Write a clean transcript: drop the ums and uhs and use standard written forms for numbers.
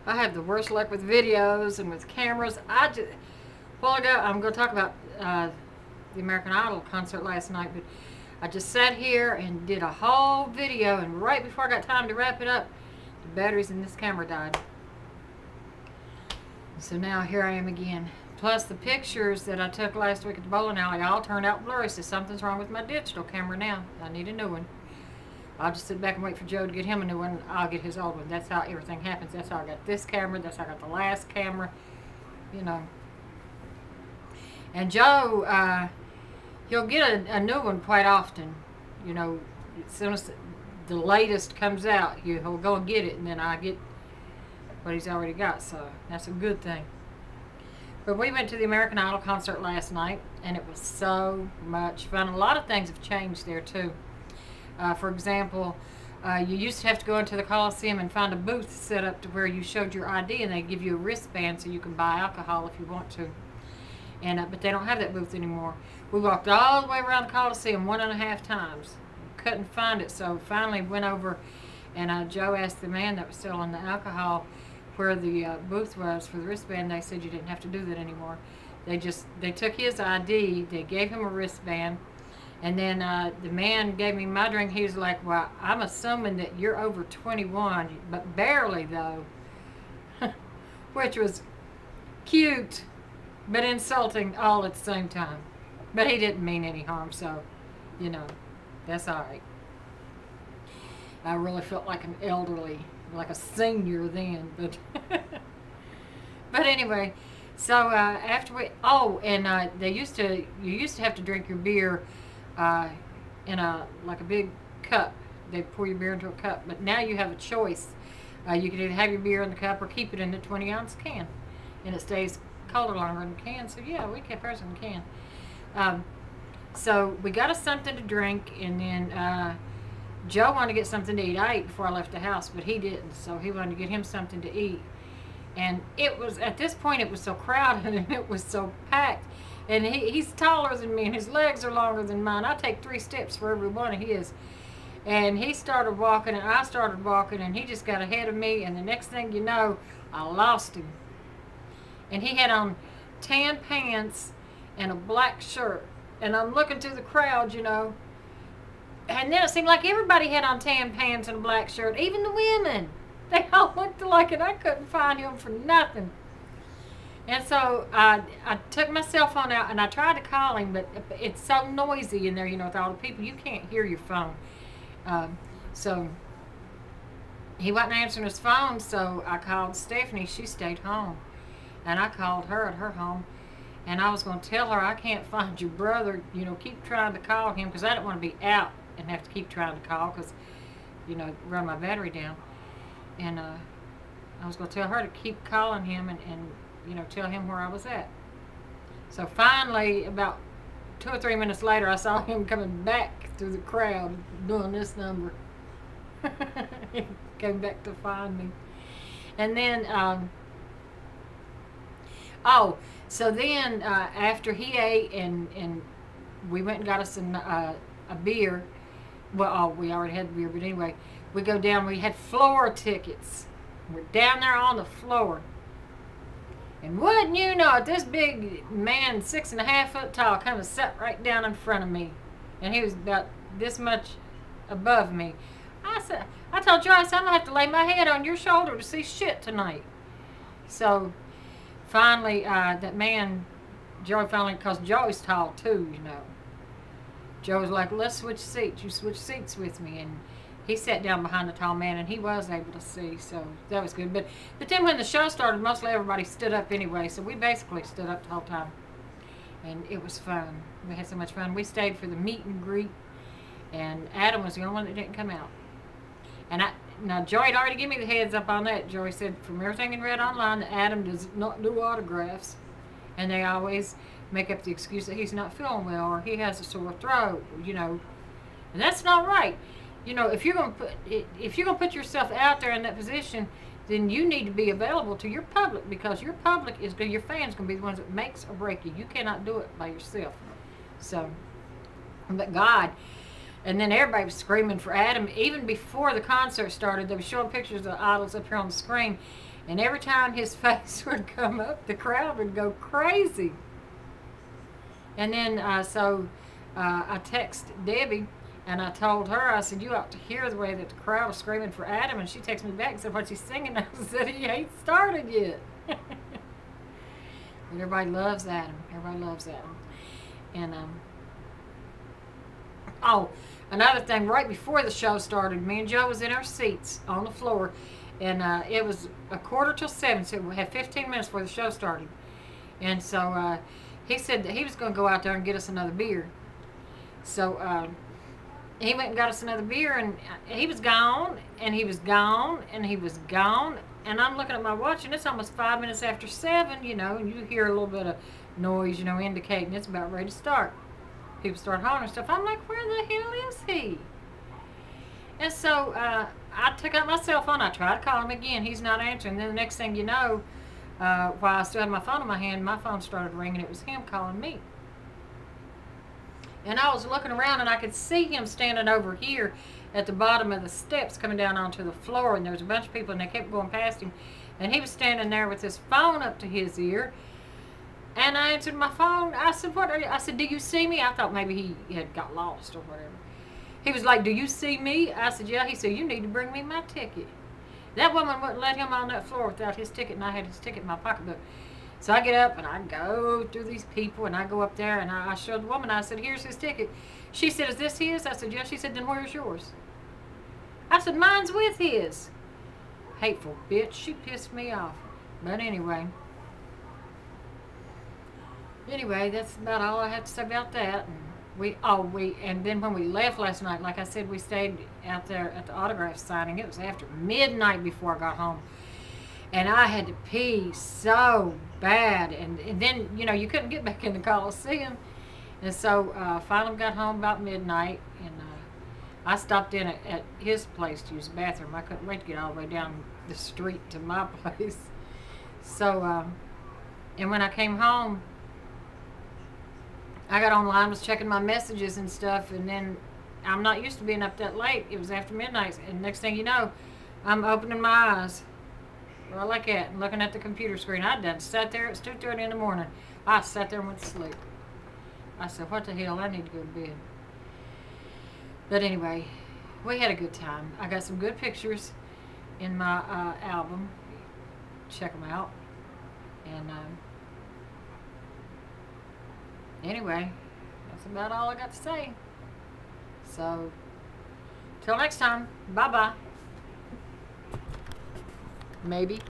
I have the worst luck with videos and with cameras. I just, a while ago, I'm going to talk about the American Idol concert last night, but I just sat here and did a whole video, and right before I got time to wrap it up, the batteries in this camera died. So now here I am again. Plus the pictures that I took last week at the bowling alley all turned out blurry, so something's wrong with my digital camera now. I need a new one. I'll just sit back and wait for Joe to get him a new one. I'll get his old one. That's how everything happens. That's how I got this camera. That's how I got the last camera. You know. And Joe, he'll get a new one quite often. You know, as soon as the latest comes out, he'll go and get it, and then I get what he's already got. So that's a good thing. But we went to the American Idol concert last night, and it was so much fun. A lot of things have changed there, too. For example, you used to have to go into the Coliseum and find a booth set up to where you showed your ID, and they give you a wristband so you can buy alcohol if you want to. And but they don't have that booth anymore. We walked all the way around the Coliseum 1.5 times. Couldn't find it, so finally went over, and Joe asked the man that was selling the alcohol where the booth was for the wristband. They said you didn't have to do that anymore. They took his ID, they gave him a wristband, and then the man gave me my drink. He was like, well, I'm assuming that you're over 21, but barely though. Which was cute, but insulting all at the same time. But he didn't mean any harm, so, you know, that's all right. I really felt like an elderly, like a senior then, but but anyway, so after we you used to have to drink your beer in like a big cup. They'd pour your beer into a cup, but now you have a choice. You can either have your beer in the cup or keep it in the 20-ounce can, and it stays colder longer in the can. So yeah, we kept ours in the can. So we got us something to drink, and then Joe wanted to get something to eat. I ate before I left the house, but he didn't, so he wanted to get him something to eat. And it was, at this point, it was so crowded and it was so packed. And he's taller than me, and his legs are longer than mine. I take 3 steps for every one of his. And he started walking, and I started walking, and he just got ahead of me, and the next thing you know, I lost him. And he had on tan pants and a black shirt. And I'm looking through the crowd, you know, and then it seemed like everybody had on tan pants and a black shirt, even the women. They all looked alike, and I couldn't find him for nothing. And so I took my cell phone out, and I tried to call him, but it's so noisy in there, you know, with all the people, you can't hear your phone. So he wasn't answering his phone, so I called Stephanie. She stayed home, and I called her at her home. And I was going to tell her, I can't find your brother, you know, keep trying to call him, because I don't want to be out and have to keep trying to call, because, you know, run my battery down. And I was going to tell her to keep calling him and, you know, tell him where I was at. So finally, about 2 or 3 minutes later, I saw him coming back through the crowd doing this number. He came back to find me. And then, so then after he ate and we went and got us a beer. Well, we already had beer, but anyway, we go down. We had floor tickets. We're down there on the floor. And wouldn't you know it, this big man, 6.5 foot tall, kind of sat right down in front of me. And he was about this much above me. I told Joyce, I'm going to have to lay my head on your shoulder to see shit tonight. So finally, that man, Joey finally, because Joey's tall too, you know. Joe was like, let's switch seats. You switch seats with me. And he sat down behind the tall man, and he was able to see, so that was good. But then when the show started, mostly everybody stood up anyway, so we basically stood up the whole time. And it was fun. We had so much fun. We stayed for the meet and greet, and Adam was the only one that didn't come out. And now, Joey had already given me the heads up on that. Joey said, from everything he read online, that Adam does not do autographs. And they always make up the excuse that he's not feeling well, or he has a sore throat, you know. And that's not right. You know, if you're going to put yourself out there in that position, then you need to be available to your public, because your public is your fans going to be the ones that makes or break you. You cannot do it by yourself. So, but God And then everybody was screaming for Adam. Even before the concert started, they were showing pictures of idols up here on the screen. And every time his face would come up, the crowd would go crazy. And then, I texted Debbie, and I told her, I said, you ought to hear the way that the crowd was screaming for Adam. And she texted me back and said, what's he singing? I said, he ain't started yet. But everybody loves Adam. Everybody loves Adam. And, oh, another thing, right before the show started, me and Joe was in our seats on the floor, and it was 6:45, so we had 15 minutes before the show started. And so he said that he was going to go out there and get us another beer. So he went and got us another beer, and he was gone, and he was gone, and he was gone. And I'm looking at my watch, and it's almost 5 minutes after 7, you know, and you hear a little bit of noise, you know, indicating it's about ready to start. People start hollering and stuff. I'm like, where the hell is he? And so I took out my cell phone. I tried to call him again. He's not answering. Then the next thing you know, while I still had my phone in my hand, my phone started ringing. It was him calling me. And I was looking around, and I could see him standing over here at the bottom of the steps coming down onto the floor. And there was a bunch of people, and they kept going past him. And he was standing there with his phone up to his ear. And I answered my phone. I said, what are you? I said, do you see me? I thought maybe he had got lost or whatever. He was like, do you see me? I said, yeah. He said, you need to bring me my ticket. That woman wouldn't let him on that floor without his ticket, and I had his ticket in my pocketbook. So I get up, and I go through these people, and I go up there, and I showed the woman. I said, here's his ticket. She said, is this his? I said, yeah. She said, then where's yours? I said, mine's with his. Hateful bitch. She pissed me off. But anyway, that's about all I have to say about that. And then when we left last night, like I said, we stayed out there at the autograph signing. It was after midnight before I got home. And I had to pee so bad. And then, you know, you couldn't get back in the Coliseum. And so finally got home about midnight. And I stopped in at his place to use the bathroom. I couldn't wait to get all the way down the street to my place. So, and when I came home, I got online, was checking my messages and stuff, and then I'm not used to being up that late. It was after midnight, and next thing you know, I'm opening my eyes, right like that, and looking at the computer screen. I done sat there. It's 2:30 in the morning. I sat there and went to sleep. I said, what the hell, I need to go to bed. But anyway, we had a good time. I got some good pictures in my album. Check them out. And anyway, that's about all I got to say. So, till next time, bye-bye. Maybe.